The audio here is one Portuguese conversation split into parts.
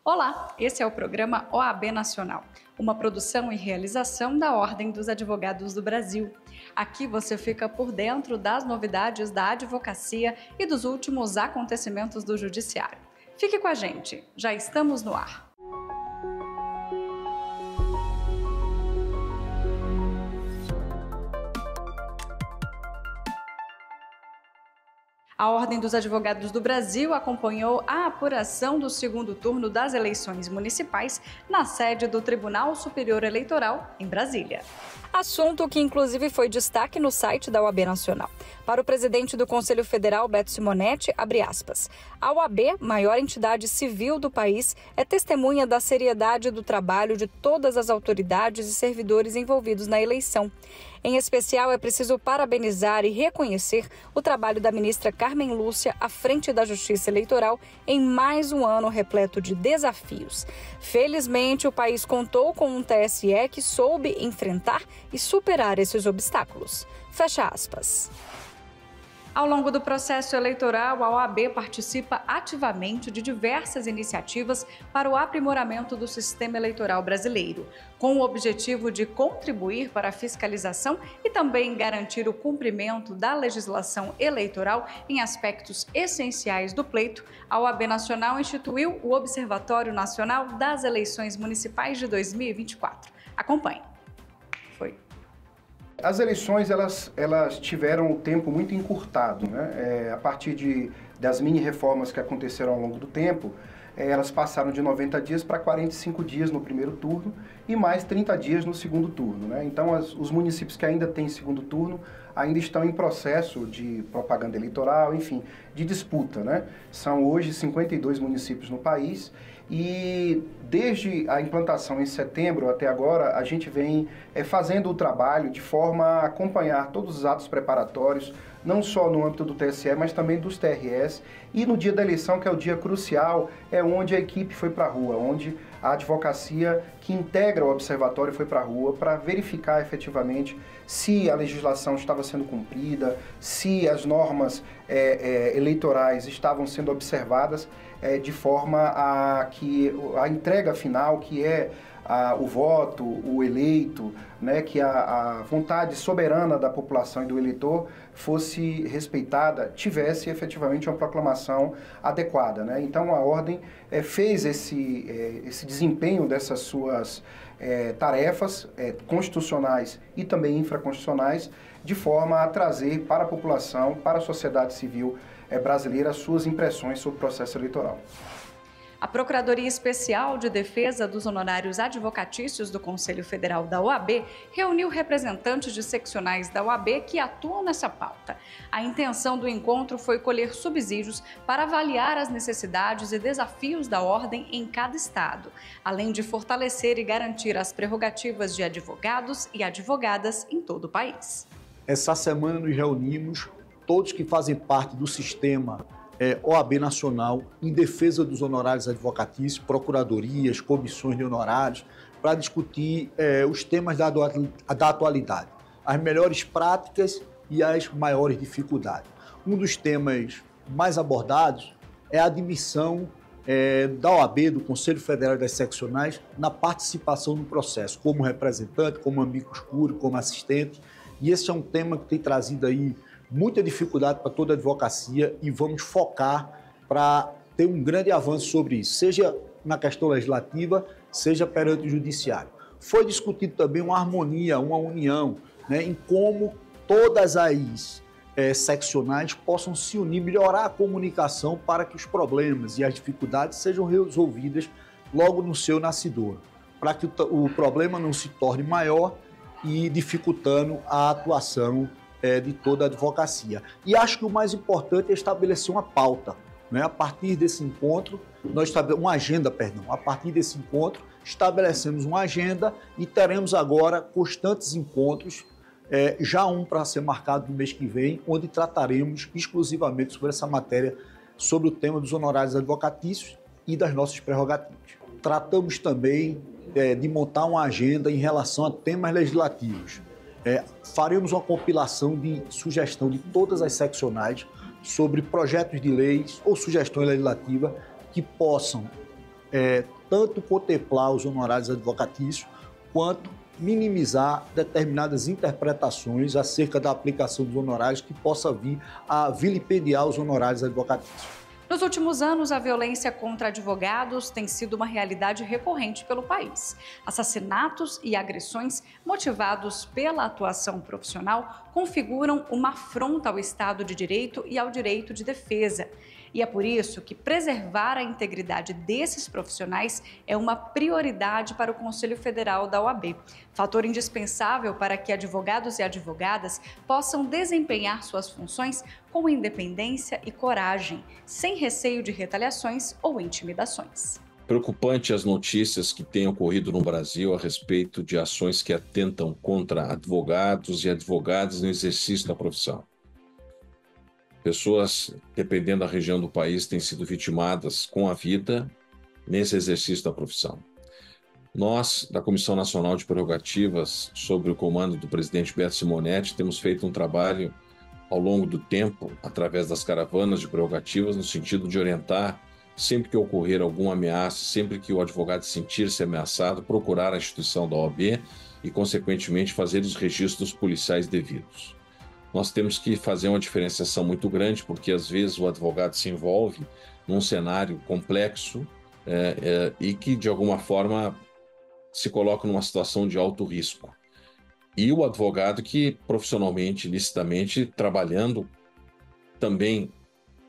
Olá, esse é o programa OAB Nacional, uma produção e realização da Ordem dos Advogados do Brasil. Aqui você fica por dentro das novidades da advocacia e dos últimos acontecimentos do Judiciário. Fique com a gente, já estamos no ar. A Ordem dos Advogados do Brasil acompanhou a apuração do segundo turno das eleições municipais na sede do Tribunal Superior Eleitoral, em Brasília. Assunto que inclusive foi destaque no site da OAB Nacional. Para o presidente do Conselho Federal, Beto Simonetti, abre aspas, a OAB, maior entidade civil do país, é testemunha da seriedade do trabalho de todas as autoridades e servidores envolvidos na eleição. Em especial, é preciso parabenizar e reconhecer o trabalho da ministra Carmen Lúcia à frente da Justiça Eleitoral em mais um ano repleto de desafios. Felizmente, o país contou com um TSE que soube enfrentar e superar esses obstáculos. Fecha aspas. Ao longo do processo eleitoral, a OAB participa ativamente de diversas iniciativas para o aprimoramento do sistema eleitoral brasileiro, com o objetivo de contribuir para a fiscalização e também garantir o cumprimento da legislação eleitoral em aspectos essenciais do pleito. A OAB Nacional instituiu o Observatório Nacional das Eleições Municipais de 2024. Acompanhe. As eleições elas tiveram o tempo muito encurtado, né? A partir das mini-reformas que aconteceram ao longo do tempo, elas passaram de 90 dias para 45 dias no primeiro turno e mais 30 dias no segundo turno, né? Então, os municípios que ainda têm segundo turno ainda estão em processo de propaganda eleitoral, enfim, de disputa, né? São hoje 52 municípios no país e desde a implantação em setembro até agora, a gente vem fazendo o trabalho de forma a acompanhar todos os atos preparatórios, não só no âmbito do TSE, mas também dos TRS. E no dia da eleição, que é o dia crucial, é onde a equipe foi para a rua, onde a advocacia que integra o observatório foi para a rua para verificar efetivamente se a legislação estava sendo cumprida, se as normas eleitorais estavam sendo observadas de forma a que a entrega final, que é o voto, o eleito, né, que a vontade soberana da população e do eleitor fosse respeitada, tivesse efetivamente uma proclamação adequada, né? Então a Ordem fez esse desempenho dessas suas tarefas constitucionais e também infraconstitucionais de forma a trazer para a população, para a sociedade civil brasileira, as suas impressões sobre o processo eleitoral. A Procuradoria Especial de Defesa dos Honorários Advocatícios do Conselho Federal da OAB reuniu representantes de seccionais da OAB que atuam nessa pauta. A intenção do encontro foi colher subsídios para avaliar as necessidades e desafios da ordem em cada estado, além de fortalecer e garantir as prerrogativas de advogados e advogadas em todo o país. Essa semana nos reunimos, todos que fazem parte do sistema OAB Nacional, em defesa dos honorários advocatícios, procuradorias, comissões de honorários, para discutir os temas da atualidade, as melhores práticas e as maiores dificuldades. Um dos temas mais abordados é a admissão da OAB, do Conselho Federal das Seccionais, na participação no processo, como representante, como amigo escuro, como assistente. E esse é um tema que tem trazido aí muita dificuldade para toda a advocacia e vamos focar para ter um grande avanço sobre isso, seja na questão legislativa, seja perante o judiciário. Foi discutido também uma harmonia, uma união, né, em como todas as seccionais possam se unir, melhorar a comunicação para que os problemas e as dificuldades sejam resolvidas logo no seu nascedor, para que o problema não se torne maior e dificultando a atuação de toda a advocacia. E acho que o mais importante é estabelecer uma pauta, né? A partir desse encontro, a partir desse encontro, estabelecemos uma agenda e teremos agora constantes encontros, já um para ser marcado no mês que vem, onde trataremos exclusivamente sobre essa matéria, sobre o tema dos honorários advocatícios e das nossas prerrogativas. Tratamos também de montar uma agenda em relação a temas legislativos. Faremos uma compilação de sugestão de todas as seccionais sobre projetos de leis ou sugestões legislativas que possam tanto contemplar os honorários advocatícios, quanto minimizar determinadas interpretações acerca da aplicação dos honorários que possa vir a vilipendiar os honorários advocatícios. Nos últimos anos, a violência contra advogados tem sido uma realidade recorrente pelo país. Assassinatos e agressões motivados pela atuação profissional configuram uma afronta ao Estado de Direito e ao direito de defesa. E é por isso que preservar a integridade desses profissionais é uma prioridade para o Conselho Federal da OAB. Fator indispensável para que advogados e advogadas possam desempenhar suas funções com independência e coragem, sem receio de retaliações ou intimidações. Preocupante as notícias que têm ocorrido no Brasil a respeito de ações que atentam contra advogados e advogadas no exercício da profissão. Pessoas, dependendo da região do país, têm sido vitimadas com a vida nesse exercício da profissão. Nós, da Comissão Nacional de Prerrogativas, sob o comando do presidente Beto Simonetti, temos feito um trabalho ao longo do tempo, através das caravanas de prerrogativas, no sentido de orientar, sempre que ocorrer alguma ameaça, sempre que o advogado sentir-se ameaçado, procurar a instituição da OAB e, consequentemente, fazer os registros policiais devidos. Nós temos que fazer uma diferenciação muito grande, porque às vezes o advogado se envolve num cenário complexo e que, de alguma forma, se coloca numa situação de alto risco. E o advogado que, profissionalmente, licitamente, trabalhando também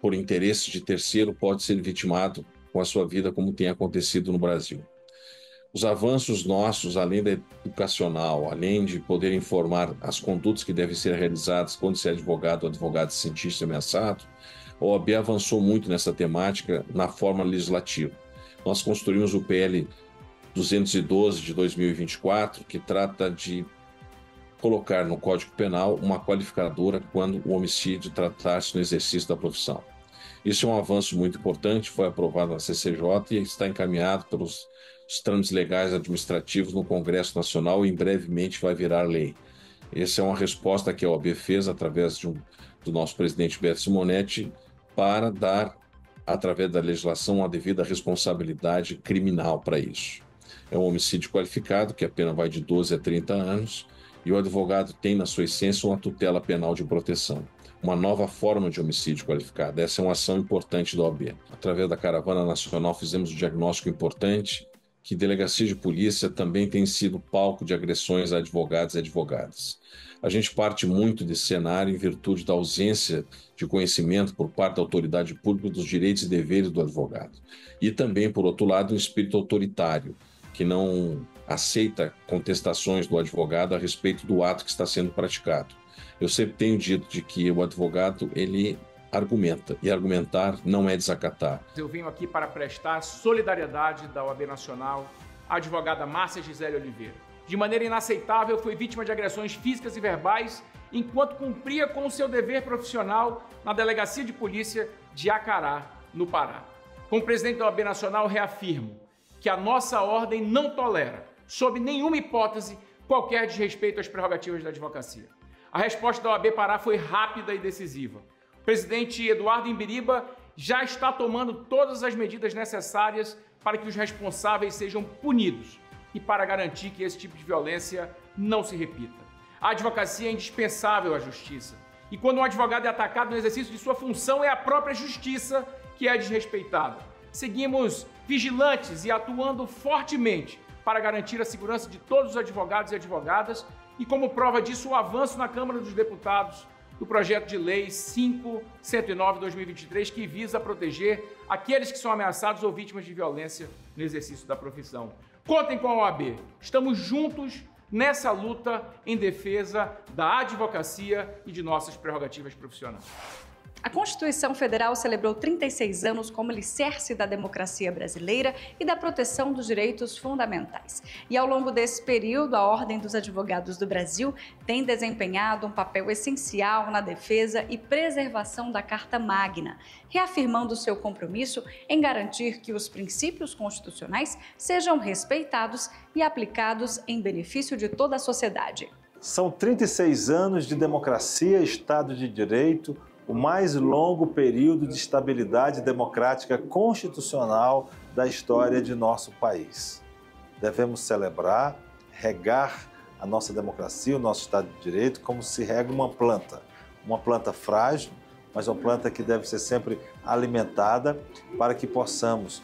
por interesse de terceiro, pode ser vitimado com a sua vida, como tem acontecido no Brasil. Os avanços nossos, além da educacional, além de poder informar as condutas que devem ser realizadas quando se é advogado ou advogado se sentir-se ameaçado, a OAB avançou muito nessa temática na forma legislativa. Nós construímos o PL 212 de 2024, que trata de colocar no Código Penal uma qualificadora quando o homicídio tratar-se no exercício da profissão. Isso é um avanço muito importante, foi aprovado na CCJ e está encaminhado pelos trâmites legais administrativos no Congresso Nacional e em brevemente vai virar lei. Essa é uma resposta que a OAB fez através do nosso presidente Beto Simonetti para dar, através da legislação, a devida responsabilidade criminal para isso. É um homicídio qualificado, que a pena vai de 12 a 30 anos, e o advogado tem, na sua essência, uma tutela penal de proteção. Uma nova forma de homicídio qualificado. Essa é uma ação importante da OAB. Através da Caravana Nacional fizemos um diagnóstico importante que delegacia de polícia também tem sido palco de agressões a advogados e advogadas. A gente parte muito desse cenário em virtude da ausência de conhecimento por parte da autoridade pública dos direitos e deveres do advogado. E também, por outro lado, um espírito autoritário, que não aceita contestações do advogado a respeito do ato que está sendo praticado. Eu sempre tenho dito de que o advogado, ele argumenta, e argumentar não é desacatar. Eu venho aqui para prestar solidariedade da OAB Nacional à advogada Márcia Gisele Oliveira. De maneira inaceitável, foi vítima de agressões físicas e verbais enquanto cumpria com o seu dever profissional na Delegacia de Polícia de Acará, no Pará. Como presidente da OAB Nacional, reafirmo que a nossa ordem não tolera, sob nenhuma hipótese, qualquer desrespeito às prerrogativas da advocacia. A resposta da OAB Pará foi rápida e decisiva. O presidente Eduardo Imbiriba já está tomando todas as medidas necessárias para que os responsáveis sejam punidos e para garantir que esse tipo de violência não se repita. A advocacia é indispensável à justiça. E quando um advogado é atacado no exercício de sua função, é a própria justiça que é desrespeitada. Seguimos vigilantes e atuando fortemente para garantir a segurança de todos os advogados e advogadas e, como prova disso, o avanço na Câmara dos Deputados do projeto de lei 5.109/2023, que visa proteger aqueles que são ameaçados ou vítimas de violência no exercício da profissão. Contem com a OAB. Estamos juntos nessa luta em defesa da advocacia e de nossas prerrogativas profissionais. A Constituição Federal celebrou 36 anos como alicerce da democracia brasileira e da proteção dos direitos fundamentais. E ao longo desse período, a Ordem dos Advogados do Brasil tem desempenhado um papel essencial na defesa e preservação da Carta Magna, reafirmando seu compromisso em garantir que os princípios constitucionais sejam respeitados e aplicados em benefício de toda a sociedade. São 36 anos de democracia, Estado de Direito, o mais longo período de estabilidade democrática constitucional da história de nosso país. Devemos celebrar, regar a nossa democracia, o nosso Estado de Direito, como se rega uma planta frágil, mas uma planta que deve ser sempre alimentada para que possamos,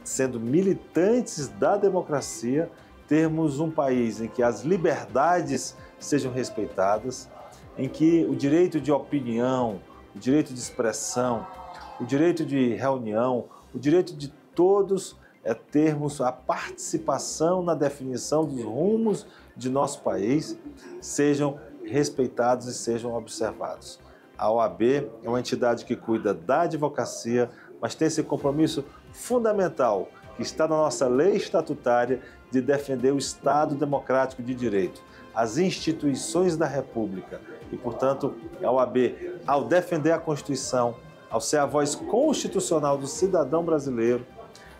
sendo militantes da democracia, termos um país em que as liberdades sejam respeitadas, em que o direito de opinião, o direito de expressão, o direito de reunião, o direito de todos é termos a participação na definição dos rumos de nosso país, sejam respeitados e sejam observados. A OAB é uma entidade que cuida da advocacia, mas tem esse compromisso fundamental que está na nossa lei estatutária de defender o Estado democrático de direito, as instituições da República. E, portanto, a OAB, ao defender a Constituição, ao ser a voz constitucional do cidadão brasileiro,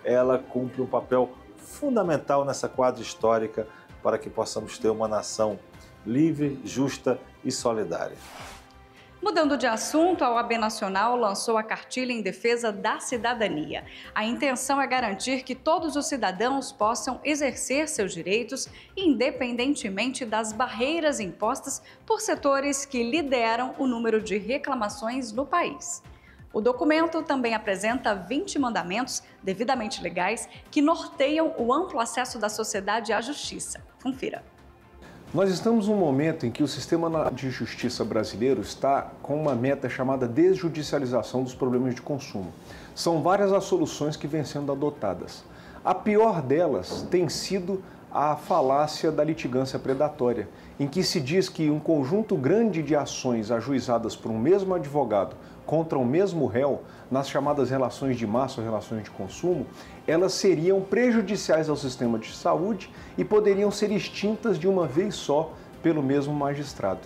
ela cumpre um papel fundamental nessa quadra histórica para que possamos ter uma nação livre, justa e solidária. Mudando de assunto, a OAB Nacional lançou a Cartilha em Defesa da Cidadania. A intenção é garantir que todos os cidadãos possam exercer seus direitos, independentemente das barreiras impostas por setores que lideram o número de reclamações no país. O documento também apresenta 20 mandamentos devidamente legais que norteiam o amplo acesso da sociedade à justiça. Confira. Nós estamos num momento em que o sistema de justiça brasileiro está com uma meta chamada desjudicialização dos problemas de consumo. São várias as soluções que vêm sendo adotadas. A pior delas tem sido a falácia da litigância predatória, em que se diz que um conjunto grande de ações ajuizadas por um mesmo advogado contra o mesmo réu, nas chamadas relações de massa ou relações de consumo, elas seriam prejudiciais ao sistema de saúde e poderiam ser extintas de uma vez só pelo mesmo magistrado.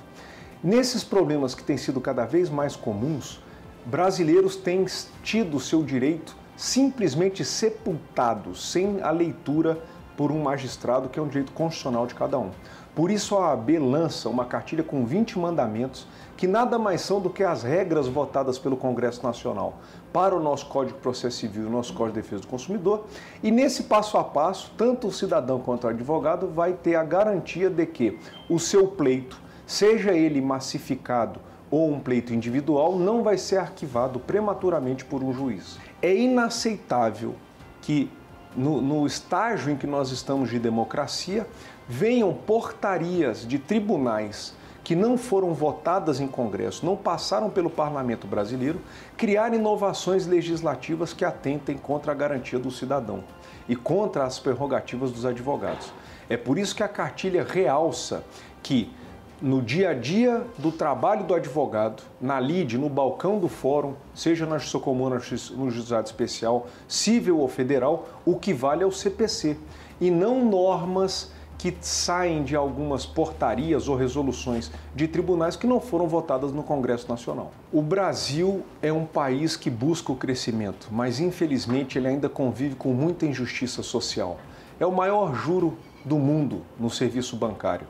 Nesses problemas que têm sido cada vez mais comuns, brasileiros têm tido seu direito simplesmente sepultado, sem a leitura por um magistrado, que é um direito constitucional de cada um. Por isso a OAB lança uma cartilha com 20 mandamentos, que nada mais são do que as regras votadas pelo Congresso Nacional para o nosso Código de Processo Civil e o nosso Código de Defesa do Consumidor. E nesse passo a passo, tanto o cidadão quanto o advogado vai ter a garantia de que o seu pleito, seja ele massificado ou um pleito individual, não vai ser arquivado prematuramente por um juiz. É inaceitável que no estágio em que nós estamos de democracia, venham portarias de tribunais que não foram votadas em Congresso, não passaram pelo Parlamento brasileiro, criar inovações legislativas que atentem contra a garantia do cidadão e contra as prerrogativas dos advogados. É por isso que a cartilha realça que no dia a dia do trabalho do advogado, na lide, no balcão do fórum, seja na Justiça Comum, no Juizado Especial, civil ou federal, o que vale é o CPC e não normas que saem de algumas portarias ou resoluções de tribunais que não foram votadas no Congresso Nacional. O Brasil é um país que busca o crescimento, mas infelizmente ele ainda convive com muita injustiça social. É o maior juro do mundo no serviço bancário.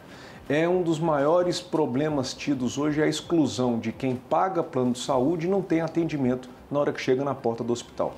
É um dos maiores problemas tidos hoje a exclusão de quem paga plano de saúde e não tem atendimento na hora que chega na porta do hospital.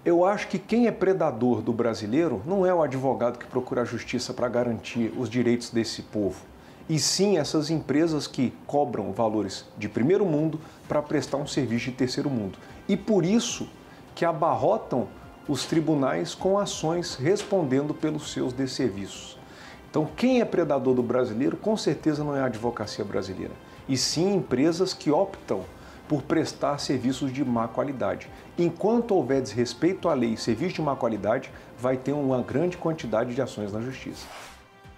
Eu acho que quem é predador do brasileiro não é o advogado que procura a justiça para garantir os direitos desse povo, e sim essas empresas que cobram valores de primeiro mundo para prestar um serviço de terceiro mundo. E por isso que abarrotam os tribunais com ações respondendo pelos seus desserviços. Então, quem é predador do brasileiro, com certeza não é a advocacia brasileira, e sim empresas que optam por prestar serviços de má qualidade. Enquanto houver desrespeito à lei e serviço de má qualidade, vai ter uma grande quantidade de ações na Justiça.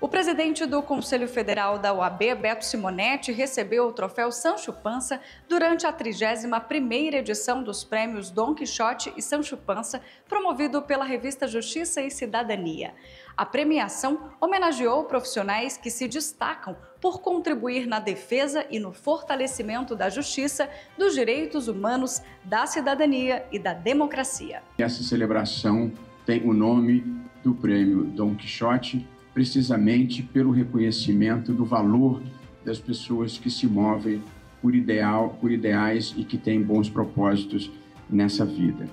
O presidente do Conselho Federal da OAB, Beto Simonetti, recebeu o troféu Sancho Panza durante a 31ª edição dos prêmios Dom Quixote e Sancho Panza, promovido pela revista Justiça e Cidadania. A premiação homenageou profissionais que se destacam por contribuir na defesa e no fortalecimento da justiça, dos direitos humanos, da cidadania e da democracia. Essa celebração tem o nome do prêmio Dom Quixote, precisamente pelo reconhecimento do valor das pessoas que se movem por ideais e que têm bons propósitos nessa vida.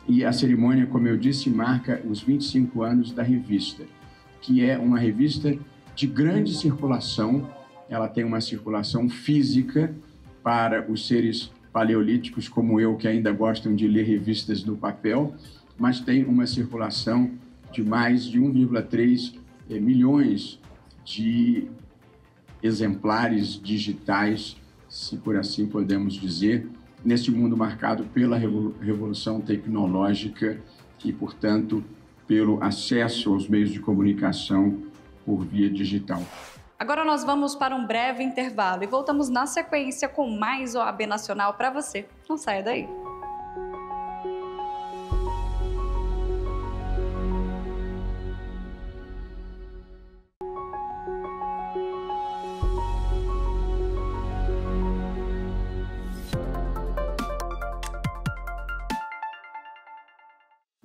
E a cerimônia, como eu disse, marca os 25 anos da revista, que é uma revista de grande circulação. Ela tem uma circulação física para os seres paleolíticos como eu, que ainda gostam de ler revistas no papel, mas tem uma circulação de mais de 1,3 milhões de exemplares digitais, se por assim podemos dizer, neste mundo marcado pela revolução tecnológica e, portanto, pelo acesso aos meios de comunicação por via digital. Agora nós vamos para um breve intervalo e voltamos na sequência com mais OAB Nacional para você. Não saia daí.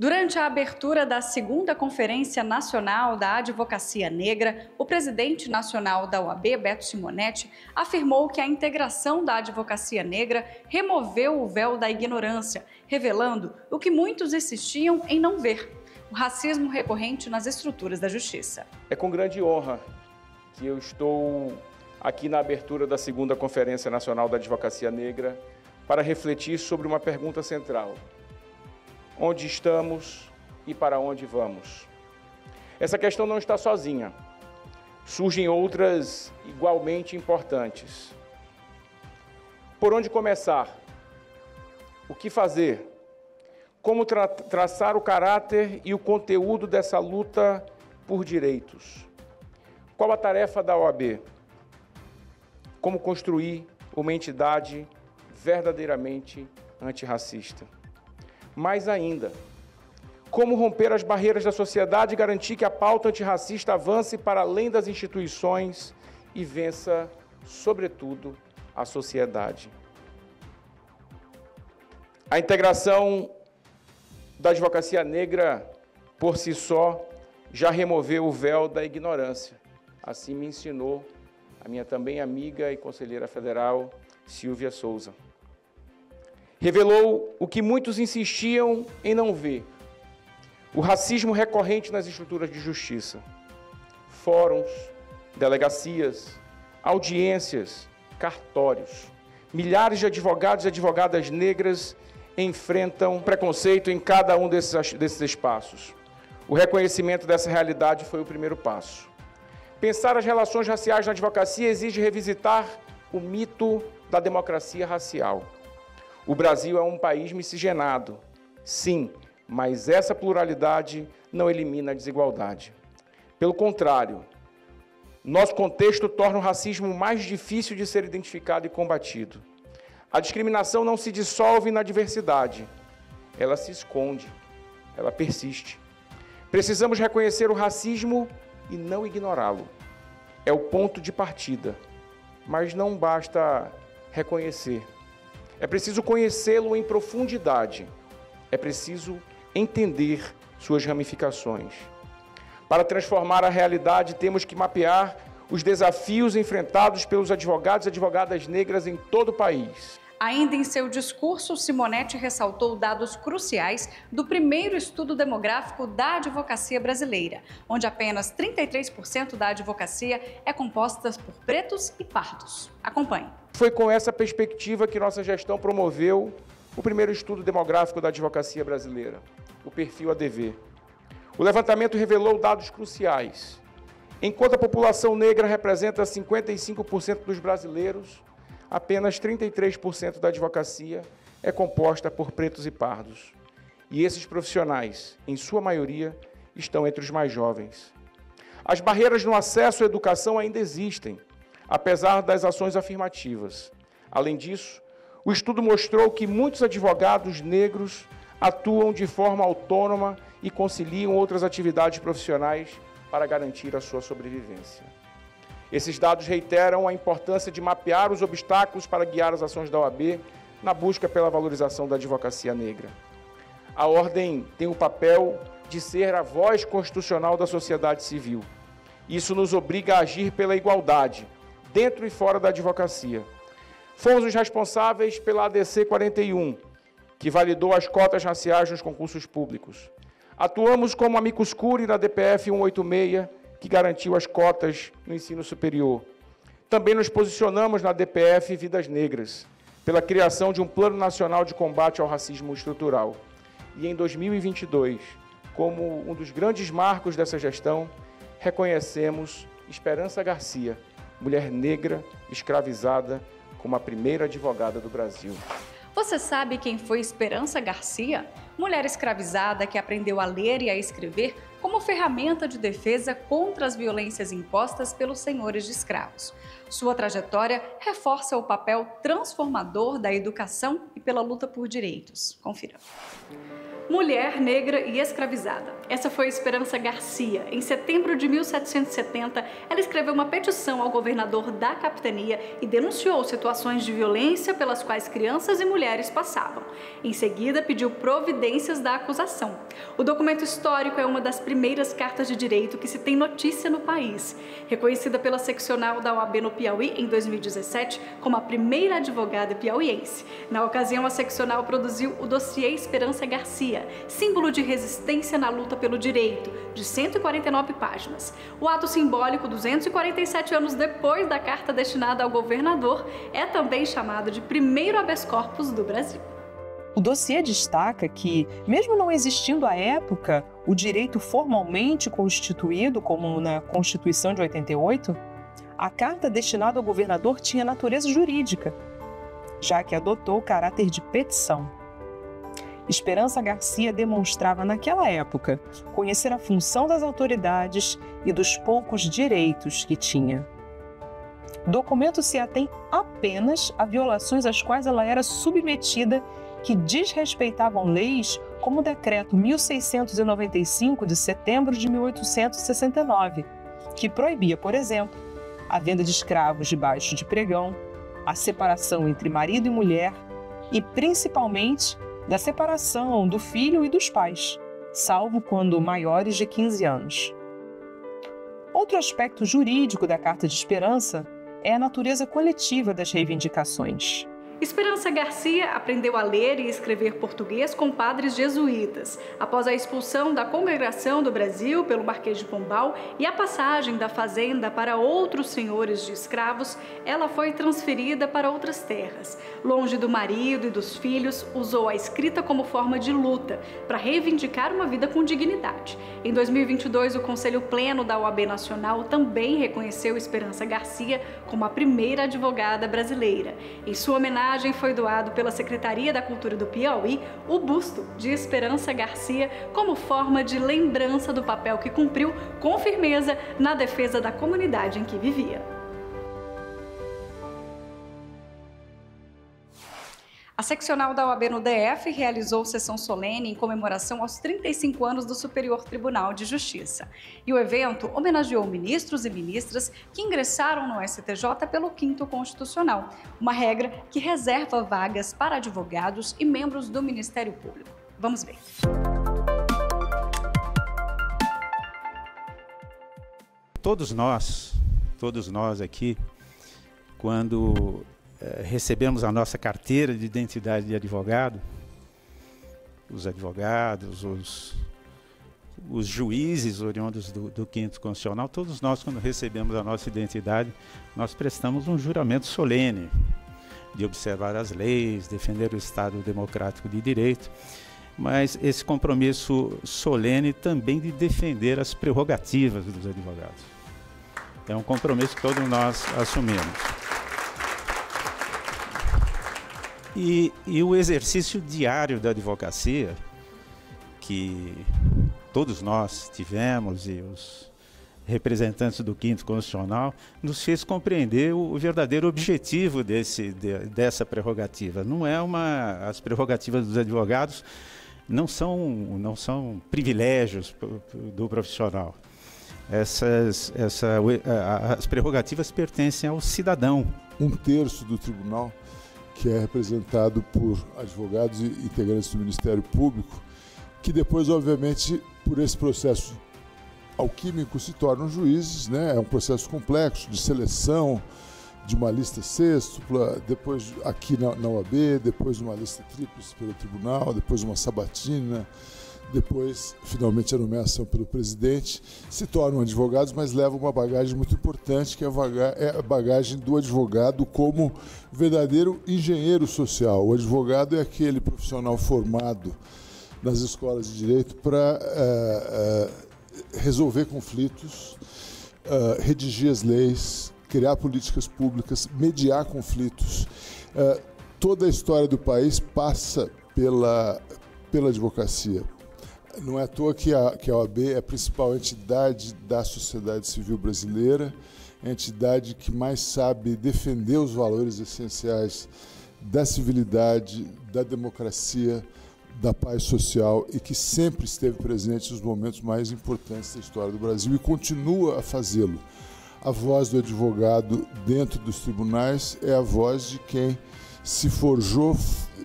Durante a abertura da segunda Conferência Nacional da Advocacia Negra, o presidente nacional da OAB, Beto Simonetti, afirmou que a integração da advocacia negra removeu o véu da ignorância, revelando o que muitos insistiam em não ver: o racismo recorrente nas estruturas da justiça. É com grande honra que eu estou aqui na abertura da segunda Conferência Nacional da Advocacia Negra para refletir sobre uma pergunta central: onde estamos e para onde vamos? Essa questão não está sozinha. Surgem outras igualmente importantes. Por onde começar? O que fazer? Como traçar o caráter e o conteúdo dessa luta por direitos? Qual a tarefa da OAB? Como construir uma entidade verdadeiramente antirracista? Mais ainda, como romper as barreiras da sociedade e garantir que a pauta antirracista avance para além das instituições e vença, sobretudo, a sociedade. A integração da advocacia negra, por si só, já removeu o véu da ignorância. Assim me ensinou a minha também amiga e conselheira federal, Silvia Souza. Revelou o que muitos insistiam em não ver: o racismo recorrente nas estruturas de justiça. Fóruns, delegacias, audiências, cartórios. Milhares de advogados e advogadas negras enfrentam preconceito em cada um desses espaços. O reconhecimento dessa realidade foi o primeiro passo. Pensar as relações raciais na advocacia exige revisitar o mito da democracia racial. O Brasil é um país miscigenado, sim, mas essa pluralidade não elimina a desigualdade. Pelo contrário, nosso contexto torna o racismo mais difícil de ser identificado e combatido. A discriminação não se dissolve na diversidade, ela se esconde, ela persiste. Precisamos reconhecer o racismo e não ignorá-lo. É o ponto de partida, mas não basta reconhecer. É preciso conhecê-lo em profundidade. É preciso entender suas ramificações. Para transformar a realidade, temos que mapear os desafios enfrentados pelos advogados e advogadas negras em todo o país. Ainda em seu discurso, Simonetti ressaltou dados cruciais do primeiro estudo demográfico da advocacia brasileira, onde apenas 33% da advocacia é composta por pretos e pardos. Acompanhe. Foi com essa perspectiva que nossa gestão promoveu o primeiro estudo demográfico da advocacia brasileira, o Perfil ADV. O levantamento revelou dados cruciais. Enquanto a população negra representa 55% dos brasileiros, apenas 33% da advocacia é composta por pretos e pardos. E esses profissionais, em sua maioria, estão entre os mais jovens. As barreiras no acesso à educação ainda existem, apesar das ações afirmativas. Além disso, o estudo mostrou que muitos advogados negros atuam de forma autônoma e conciliam outras atividades profissionais para garantir a sua sobrevivência. Esses dados reiteram a importância de mapear os obstáculos para guiar as ações da OAB na busca pela valorização da advocacia negra. A Ordem tem o papel de ser a voz constitucional da sociedade civil. Isso nos obriga a agir pela igualdade, dentro e fora da advocacia. Fomos os responsáveis pela ADC 41, que validou as cotas raciais nos concursos públicos. Atuamos como amicus curiae na DPF 186, que garantiu as cotas no ensino superior. Também nos posicionamos na DPF Vidas Negras, pela criação de um Plano Nacional de Combate ao Racismo Estrutural. E em 2022, como um dos grandes marcos dessa gestão, reconhecemos Esperança Garcia, mulher negra escravizada, como a primeira advogada do Brasil. Você sabe quem foi Esperança Garcia? Mulher escravizada que aprendeu a ler e a escrever como ferramenta de defesa contra as violências impostas pelos senhores de escravos. Sua trajetória reforça o papel transformador da educação e pela luta por direitos. Confira. Mulher negra e escravizada. Essa foi Esperança Garcia. Em setembro de 1770, ela escreveu uma petição ao governador da capitania e denunciou situações de violência pelas quais crianças e mulheres passavam. Em seguida, pediu providências da acusação. O documento histórico é uma das primeiras cartas de direito que se tem notícia no país. Reconhecida pela seccional da OAB no Piauí em 2017 como a primeira advogada piauiense. Na ocasião, a seccional produziu o dossiê Esperança Garcia, símbolo de resistência na luta pelo direito, de 149 páginas. O ato simbólico, 247 anos depois da carta destinada ao governador, é também chamado de primeiro habeas corpus do Brasil. O dossiê destaca que, mesmo não existindo à época o direito formalmente constituído, como na Constituição de 88, a carta destinada ao governador tinha natureza jurídica, já que adotou o caráter de petição. Esperança Garcia demonstrava naquela época conhecer a função das autoridades e dos poucos direitos que tinha. O documento se atém apenas a violações às quais ela era submetida que desrespeitavam leis como o Decreto 1695 de setembro de 1869, que proibia, por exemplo, a venda de escravos debaixo de pregão, a separação entre marido e mulher e, principalmente, da separação do filho e dos pais, salvo quando maiores de 15 anos. Outro aspecto jurídico da Carta de Esperança é a natureza coletiva das reivindicações. Esperança Garcia aprendeu a ler e escrever português com padres jesuítas. Após a expulsão da Congregação do Brasil pelo Marquês de Pombal e a passagem da fazenda para outros senhores de escravos, ela foi transferida para outras terras. Longe do marido e dos filhos, usou a escrita como forma de luta para reivindicar uma vida com dignidade. Em 2022, o Conselho Pleno da OAB Nacional também reconheceu Esperança Garcia como a primeira advogada brasileira. Em sua homenagem, foi doado pela Secretaria da Cultura do Piauí o busto de Esperança Garcia como forma de lembrança do papel que cumpriu com firmeza na defesa da comunidade em que vivia. A seccional da OAB no DF realizou sessão solene em comemoração aos 35 anos do Superior Tribunal de Justiça. E o evento homenageou ministros e ministras que ingressaram no STJ pelo 5º Constitucional, uma regra que reserva vagas para advogados e membros do Ministério Público. Vamos ver. Todos nós aqui, quando recebemos a nossa carteira de identidade de advogado, os advogados, os juízes oriundos do 5º Constitucional, todos nós, quando recebemos a nossa identidade, nós prestamos um juramento solene de observar as leis, defender o Estado democrático de direito, mas esse compromisso solene também de defender as prerrogativas dos advogados. É um compromisso que todos nós assumimos. E o exercício diário da advocacia, que todos nós tivemos e os representantes do 5º Constitucional, nos fez compreender o verdadeiro objetivo dessa prerrogativa. Não é as prerrogativas dos advogados não são privilégios do profissional. As prerrogativas pertencem ao cidadão. 1/3 do tribunal, que é representado por advogados e integrantes do Ministério Público, que depois, obviamente, por esse processo alquímico se tornam juízes, né? É um processo complexo de seleção, de uma lista sextupla, depois aqui na OAB, depois uma lista tríplice pelo tribunal, depois uma sabatina, depois, finalmente, a nomeação pelo presidente, se tornam advogados, mas levam uma bagagem muito importante, que é a bagagem do advogado como verdadeiro engenheiro social. O advogado é aquele profissional formado nas escolas de direito para resolver conflitos, redigir as leis, criar políticas públicas, mediar conflitos. Toda a história do país passa pela advocacia. Não é à toa que a OAB é a principal entidade da sociedade civil brasileira, é a entidade que mais sabe defender os valores essenciais da civilidade, da democracia, da paz social e que sempre esteve presente nos momentos mais importantes da história do Brasil e continua a fazê-lo. A voz do advogado dentro dos tribunais é a voz de quem se forjou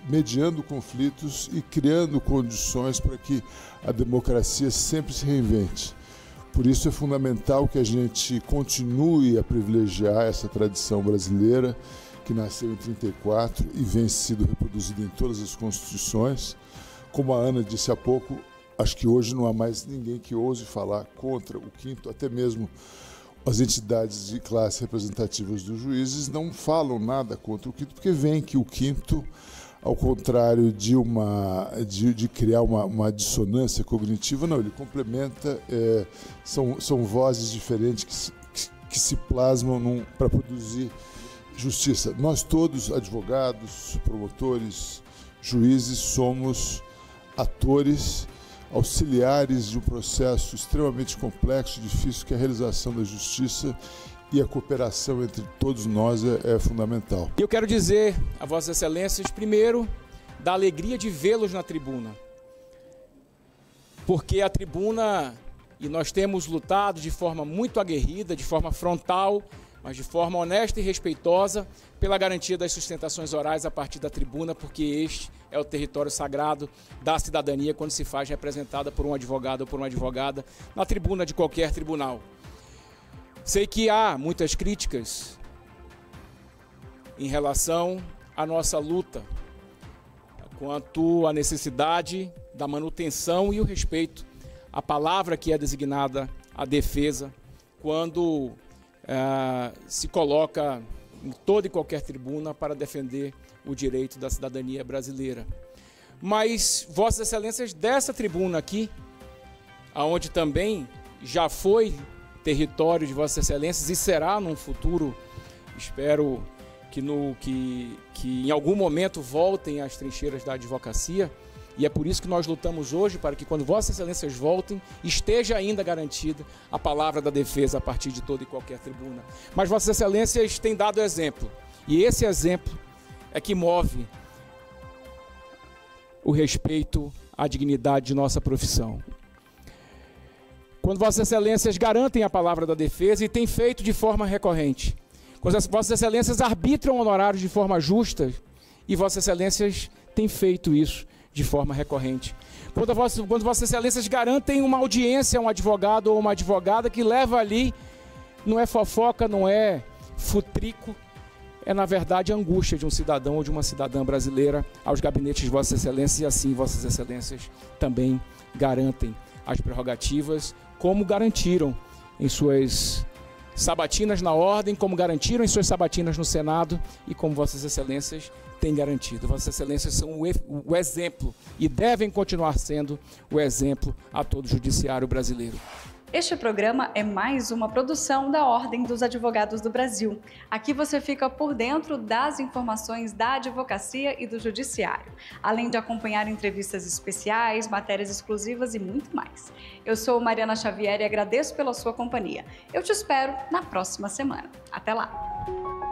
mediando conflitos e criando condições para que a democracia sempre se reinvente. Por isso é fundamental que a gente continue a privilegiar essa tradição brasileira que nasceu em 1934 e vem sido reproduzida em todas as constituições. Como a Ana disse há pouco, acho que hoje não há mais ninguém que ouse falar contra o quinto, até mesmo as entidades de classe representativas dos juízes não falam nada contra o quinto, porque veem que o quinto, ao contrário de criar uma dissonância cognitiva, não, ele complementa, são vozes diferentes que se plasmam para produzir justiça. Nós todos, advogados, promotores, juízes, somos atores, auxiliares de um processo extremamente complexo e difícil, que é a realização da justiça, e a cooperação entre todos nós é fundamental. Eu quero dizer a Vossas Excelências, primeiro, da alegria de vê-los na tribuna, porque a tribuna, e nós temos lutado de forma muito aguerrida, de forma frontal, mas de forma honesta e respeitosa, pela garantia das sustentações orais a partir da tribuna, porque este é o território sagrado da cidadania quando se faz representada por um advogado ou por uma advogada na tribuna de qualquer tribunal. Sei que há muitas críticas em relação à nossa luta quanto à necessidade da manutenção e o respeito à palavra que é designada à defesa quando se coloca em toda e qualquer tribuna para defender o direito da cidadania brasileira. Mas, Vossas Excelências, dessa tribuna aqui, aonde também já foi território de Vossas Excelências e será num futuro, espero que em algum momento voltem às trincheiras da advocacia, e é por isso que nós lutamos hoje, para que quando Vossas Excelências voltem, esteja ainda garantida a palavra da defesa a partir de toda e qualquer tribuna. Mas Vossas Excelências têm dado exemplo, e esse exemplo é que move o respeito à dignidade de nossa profissão. Quando Vossas Excelências garantem a palavra da defesa e têm feito de forma recorrente, quando Vossas Excelências arbitram honorários de forma justa, e Vossas Excelências têm feito isso de forma recorrente. Quando Vossas Excelências garantem uma audiência a um advogado ou uma advogada que leva ali, não é fofoca, não é futrico, é na verdade a angústia de um cidadão ou de uma cidadã brasileira aos gabinetes de Vossas Excelências, e assim Vossas Excelências também garantem as prerrogativas, como garantiram em suas sabatinas na ordem, como garantiram em suas sabatinas no Senado e como Vossas Excelências têm garantido. Vossas Excelências são o exemplo e devem continuar sendo o exemplo a todo o judiciário brasileiro. Este programa é mais uma produção da Ordem dos Advogados do Brasil. Aqui você fica por dentro das informações da advocacia e do judiciário, além de acompanhar entrevistas especiais, matérias exclusivas e muito mais. Eu sou Mariana Xavier e agradeço pela sua companhia. Eu te espero na próxima semana. Até lá!